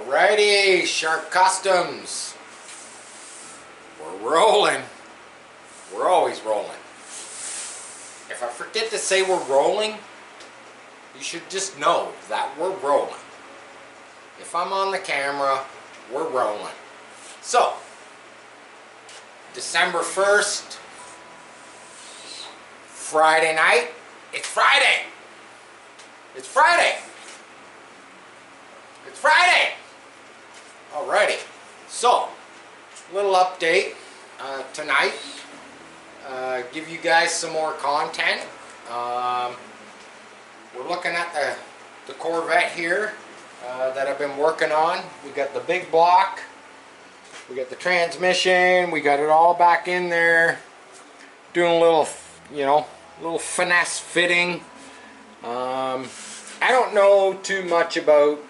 Alrighty, Sharp Customs. We're rolling. We're always rolling. If I forget to say we're rolling, you should just know that we're rolling. If I'm on the camera, we're rolling. So, December 1st, Friday night. It's Friday. It's Friday. It's Friday. Alrighty. So, little update tonight. Give you guys some more content. We're looking at the Corvette here that I've been working on. We got the big block. We got the transmission. We got it all back in there. Doing a little, little finesse fitting. I don't know too much about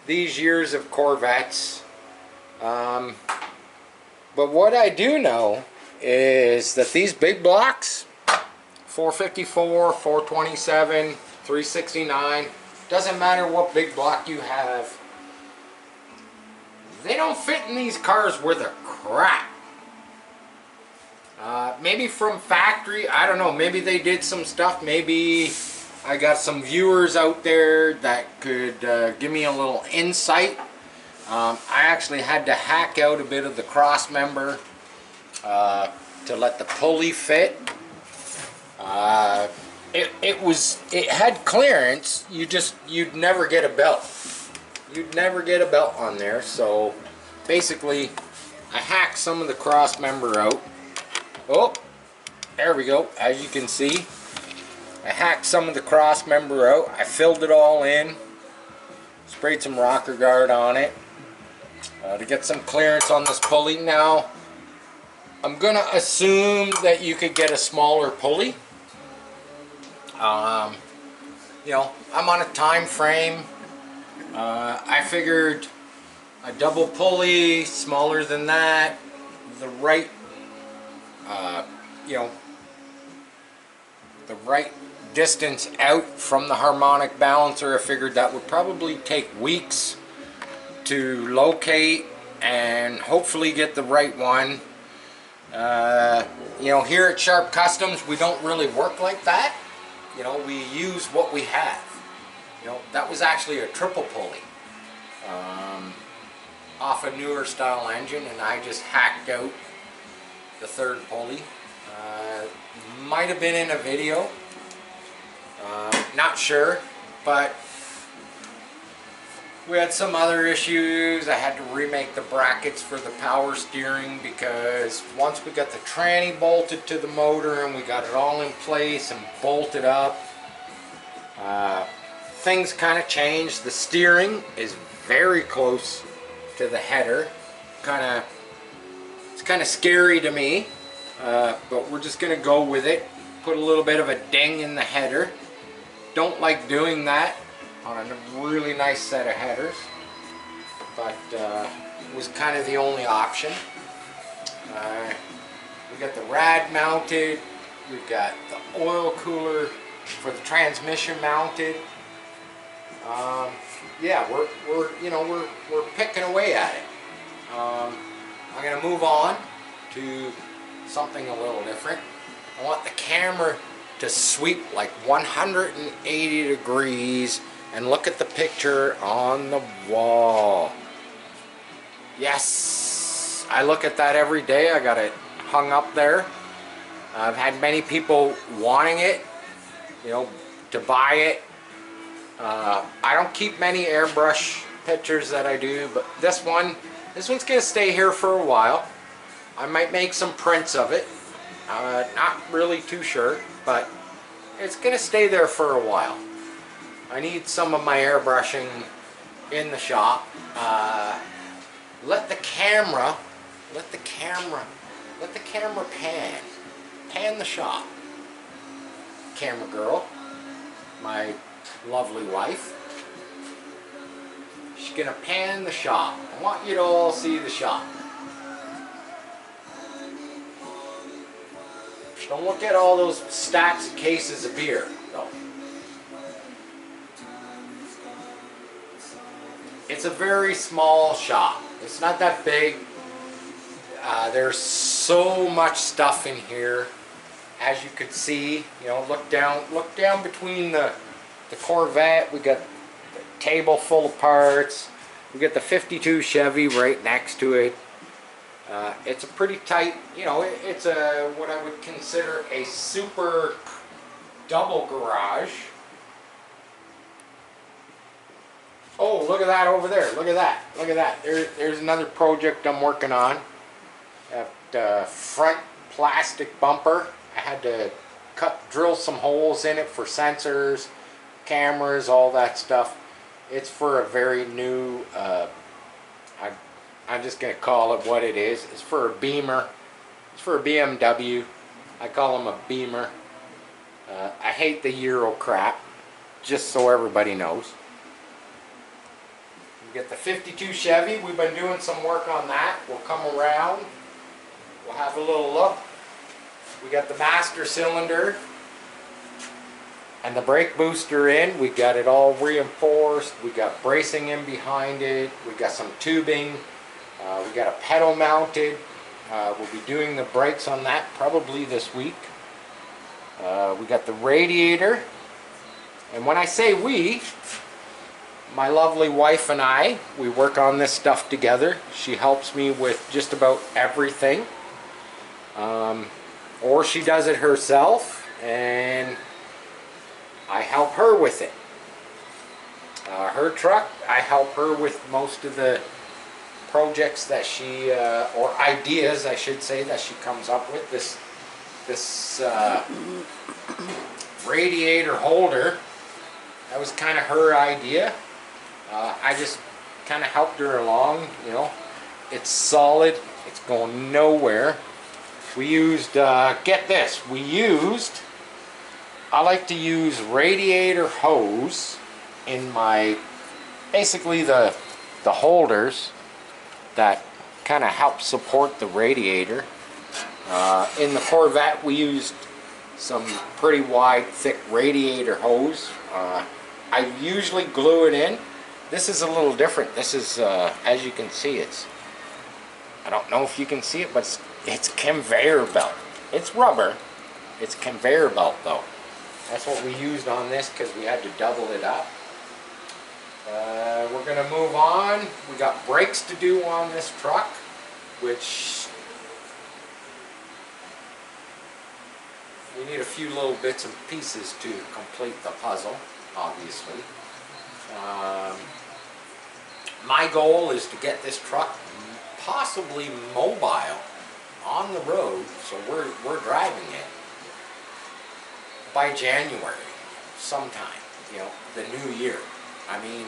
these years of Corvettes. But what I do know is that these big blocks, 454, 427, 369, doesn't matter what big block you have, they don't fit in these cars worth a crap. Maybe from factory, I don't know, maybe they did some stuff, maybe I got some viewers out there that could give me a little insight. I actually had to hack out a bit of the cross member to let the pulley fit. It had clearance. You'd never get a belt. You'd never get a belt on there. So basically, I hacked some of the cross member out. Oh, there we go. As you can see, I hacked some of the cross member out. I filled it all in. Sprayed some rocker guard on it to get some clearance on this pulley. Now, I'm gonna assume that you could get a smaller pulley. I'm on a time frame. I figured a double pulley, smaller than that, the right, the right distance out from the harmonic balancer. I figured that would probably take weeks to locate and hopefully get the right one. Here at Sharp Customs, we don't really work like that. We use what we have. That was actually a triple pulley off a newer style engine, and I just hacked out the third pulley. Might have been in a video, not sure, but we had some other issues. I had to remake the brackets for the power steering because once we got the tranny bolted to the motor and we got it all in place and bolted up, things kind of changed. The steering is very close to the header. It's kind of scary to me, but we're just gonna go with it. Put a little bit of a ding in the header. Don't like doing that on a really nice set of headers, but it was kind of the only option. We got the rad mounted. We've got the oil cooler for the transmission mounted. Yeah, we're picking away at it. I'm gonna move on to something a little different. I want the camera to sweep like 180 degrees and look at the picture on the wall. Yes, I look at that every day. I got it hung up there. I've had many people wanting it, to buy it. I don't keep many airbrush pictures that I do, but this one's gonna stay here for a while. I might make some prints of it. Not really too sure, but it's gonna stay there for a while. I need some of my airbrushing in the shop. Let the camera pan the shop. Camera girl, my lovely wife, she's gonna pan the shop. I want you to all see the shop. Don't look at all those stacks of cases of beer, though. it's a very small shop. It's not that big. There's so much stuff in here. As you could see, you know, look down between the Corvette. We got the table full of parts. We got the 52 Chevy right next to it. It's a pretty tight, you know, it's a what I would consider a super double garage. Oh, look at that over there. Look at that. Look at that. There's another project I'm working on. That front plastic bumper. I had to drill some holes in it for sensors, cameras, all that stuff. It's for a very new, I'm just going to call it what it is. It's for a Beamer. It's for a BMW. I call them a Beamer. I hate the Euro crap, just so everybody knows. We get the 52 Chevy. We've been doing some work on that. We'll come around. We'll have a little look. We got the master cylinder and the brake booster in. We got it all reinforced. We got bracing in behind it. We got some tubing. We got a pedal mounted. We'll be doing the brakes on that probably this week. We got the radiator. And when I say we, my lovely wife and I, we work on this stuff together. She helps me with just about everything. Or she does it herself, and I help her with it. Her truck, I help her with most of the projects that she, or ideas, I should say, that she comes up with. This radiator holder, that was kind of her idea. I just kind of helped her along, you know. It's solid, it's going nowhere. We used, get this, I like to use radiator hose in my, basically the holders that kind of help support the radiator. In the Corvette we used some pretty wide, thick radiator hose. I usually glue it in. This is a little different. This is, as you can see, I don't know if you can see it, but it's conveyor belt. It's rubber. It's conveyor belt though. That's what we used on this because we had to double it up. We're going to move on. We got brakes to do on this truck, which we need a few little bits and pieces to complete the puzzle, obviously. My goal is to get this truck possibly mobile on the road, so we're driving it by January sometime, you know, the new year. I mean,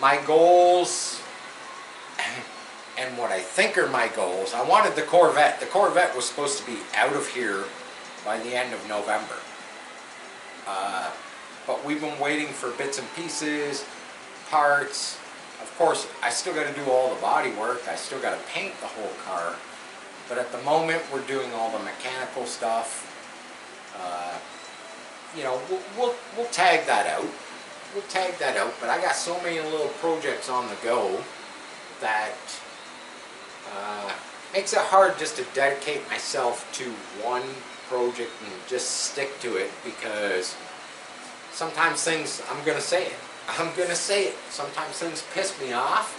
my goals and what I think are my goals, I wanted the Corvette. The Corvette was supposed to be out of here by the end of November. But we've been waiting for bits and pieces, parts. Of course, I still got to do all the body work. I still got to paint the whole car. But at the moment, we're doing all the mechanical stuff. You know, we'll tag that out. We'll tag that out. But I got so many little projects on the go that makes it hard just to dedicate myself to one project and just stick to it, because sometimes things, I'm going to say it. I'm going to say it. Sometimes things piss me off,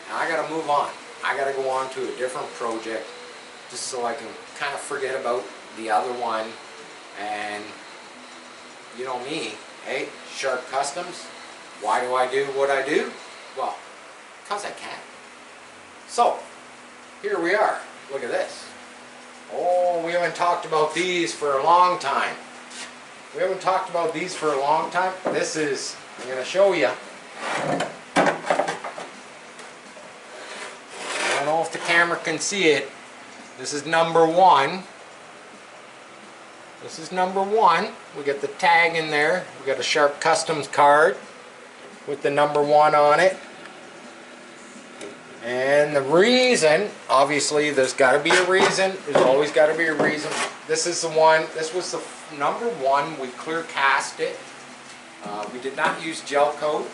and I got to move on. I got to go on to a different project just so I can kind of forget about the other one. And you know me, hey, Sharp Customs, why do I do what I do? Well, because I can. So, here we are. Look at this. Oh, we haven't talked about these for a long time. We haven't talked about these for a long time. This is, I'm going to show you. I don't know if the camera can see it. This is number one. This is number one. We got the tag in there. We got a Sharp Customs card with the number one on it. And the reason, obviously there's got to be a reason. There's always got to be a reason. This is the one, this was the number one. We clear cast it. We did not use gel coat.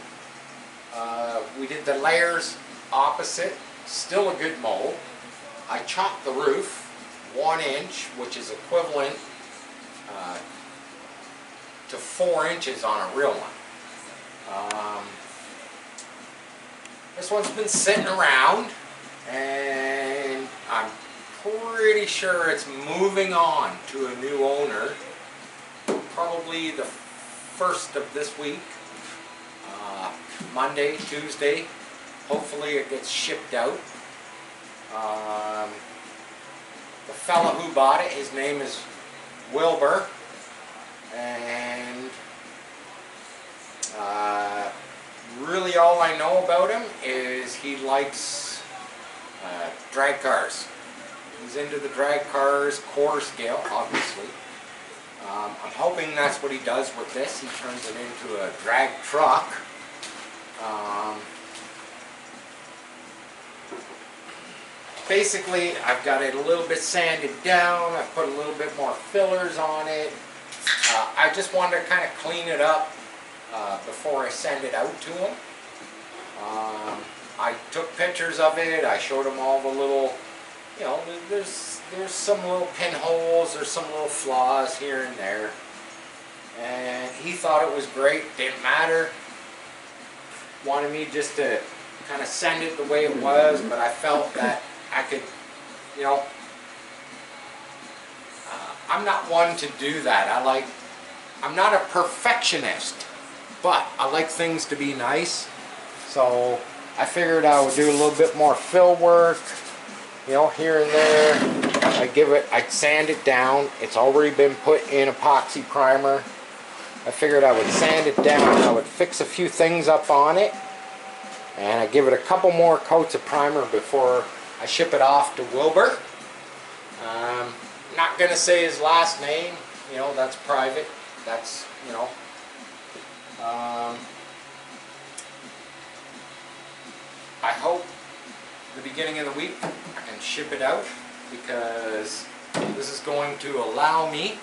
We did the layers opposite, still a good mold. I chopped the roof 1 inch, which is equivalent to 4 inches on a real one. This one's been sitting around, and I'm pretty sure it's moving on to a new owner, probably the first of this week, Monday, Tuesday. Hopefully it gets shipped out. The fella who bought it, his name is Wilbur, and really all I know about him is he likes drag cars. He's into the drag cars, quarter scale, obviously. I'm hoping that's what he does with this. He turns it into a drag truck. Basically, I've got it a little bit sanded down. I put a little bit more fillers on it. I just wanted to kind of clean it up before I send it out to him. I took pictures of it. I showed him all the little, you know, there's some little pinholes, there's some little flaws here and there. And he thought it was great, didn't matter. Wanted me just to kind of send it the way it was, but I felt that I could, you know, I'm not one to do that. I'm not a perfectionist, but I like things to be nice. So I figured I would do a little bit more fill work, you know, here and there. I'd sand it down. It's already been put in epoxy primer. I figured I would sand it down. I would fix a few things up on it, and I give it a couple more coats of primer before I ship it off to Wilbur. Not going to say his last name, you know, that's private. That's, you know. I hope the beginning of the week I can ship it out, because this is going to allow me,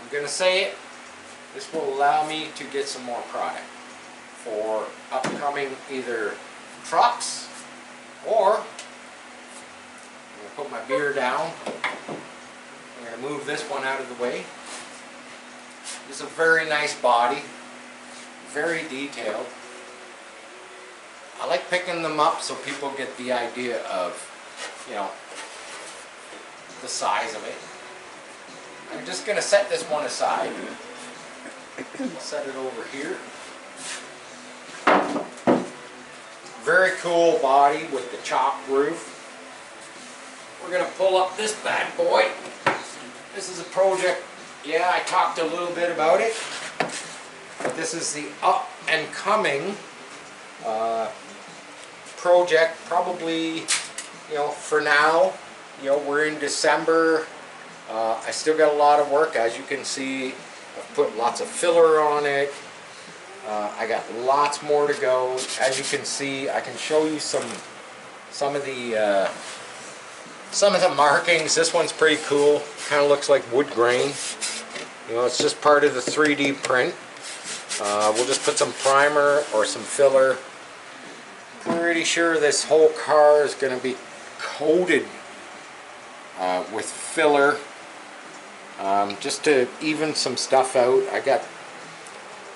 I'm going to say it, this will allow me to get some more product for upcoming either trucks, or I'm going to put my beer down. I'm going to move this one out of the way. It's a very nice body, very detailed. I like picking them up so people get the idea of, you know, the size of it. I'm just going to set this one aside. I'll set it over here. Very cool body with the chopped roof. We're going to pull up this bad boy. This is a project, yeah, I talked a little bit about it, but this is the up and coming project. Probably, you know, for now, you know, we're in December. I still got a lot of work. As you can see, I've put lots of filler on it. I got lots more to go. As you can see, I can show you some of the markings. This one's pretty cool. Kind of looks like wood grain. You know, it's just part of the 3D print. We'll just put some primer or some filler. Pretty sure this whole car is going to be coated with filler, just to even some stuff out.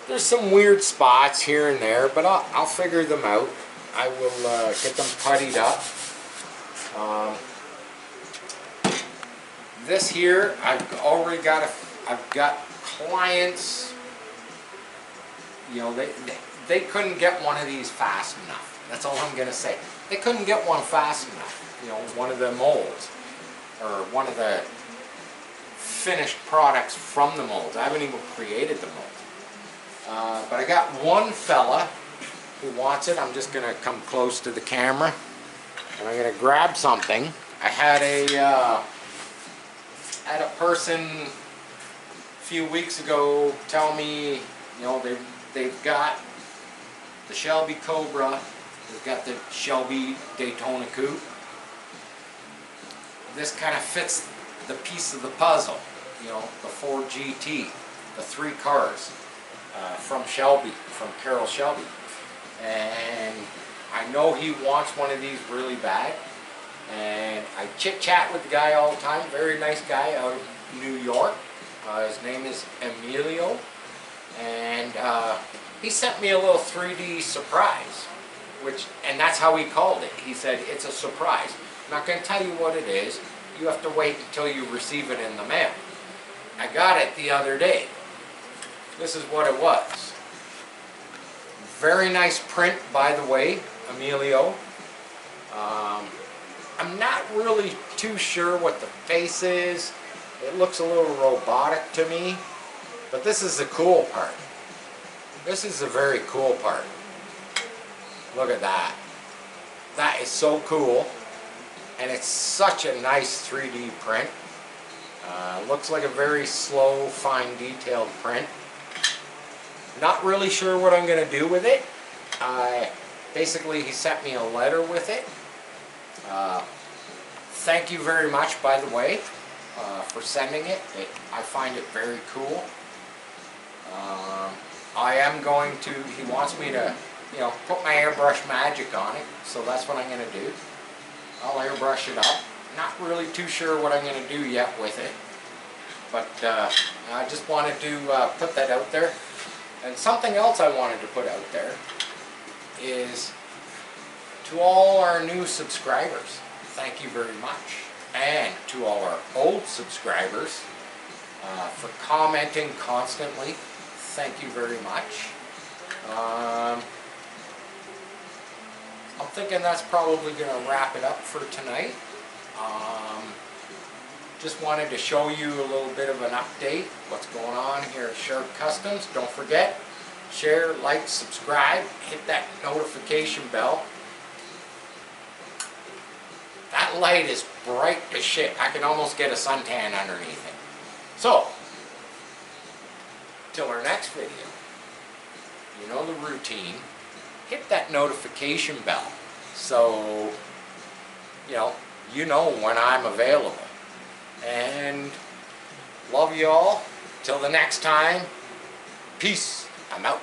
There's some weird spots here and there, but I'll figure them out. I will get them puttied up. This here, I've got clients, you know, they couldn't get one of these fast enough. That's all I'm going to say. They couldn't get one fast enough. You know, one of the molds, or one of the finished products from the molds. I haven't even created the mold. But I got one fella who wants it. I'm just going to come close to the camera, and I'm going to grab something. I had a person a few weeks ago tell me, you know, they've got the Shelby Cobra, they've got the Shelby Daytona Coupe. This kind of fits the piece of the puzzle, you know, the Ford GT, the 3 cars from Shelby, from Carroll Shelby. And I I know he wants one of these really bad. And I chit-chat with the guy all the time. Very nice guy out of New York. His name is Emilio. And he sent me a little 3D surprise. And that's how he called it. He said, it's a surprise. I'm not going to tell you what it is. You have to wait until you receive it in the mail. I got it the other day. This is what it was. Very nice print, by the way, Emilio. I'm not really too sure what the face is. It looks a little robotic to me. But this is the cool part. This is the very cool part. Look at that. That is so cool. And it's such a nice 3D print. Looks like a very slow, fine, detailed print. Not really sure what I'm going to do with it. Basically, he sent me a letter with it. Thank you very much, by the way, for sending it. I find it very cool. I am going to, he wants me to, put my airbrush magic on it, so that's what I'm going to do. I'll airbrush it up. Not really too sure what I'm going to do yet with it, but I just wanted to put that out there. And something else I wanted to put out there is to all our new subscribers, thank you very much. And to all our old subscribers for commenting constantly, thank you very much. I'm thinking that's probably going to wrap it up for tonight. Just wanted to show you a little bit of an update, what's going on here at Sharp Customs. Don't forget, share, like, subscribe, hit that notification bell. That light is bright as shit. I can almost get a suntan underneath it. So, till our next video, you know the routine. Hit that notification bell so you know when I'm available. And love you all. Till the next time, peace. I'm out.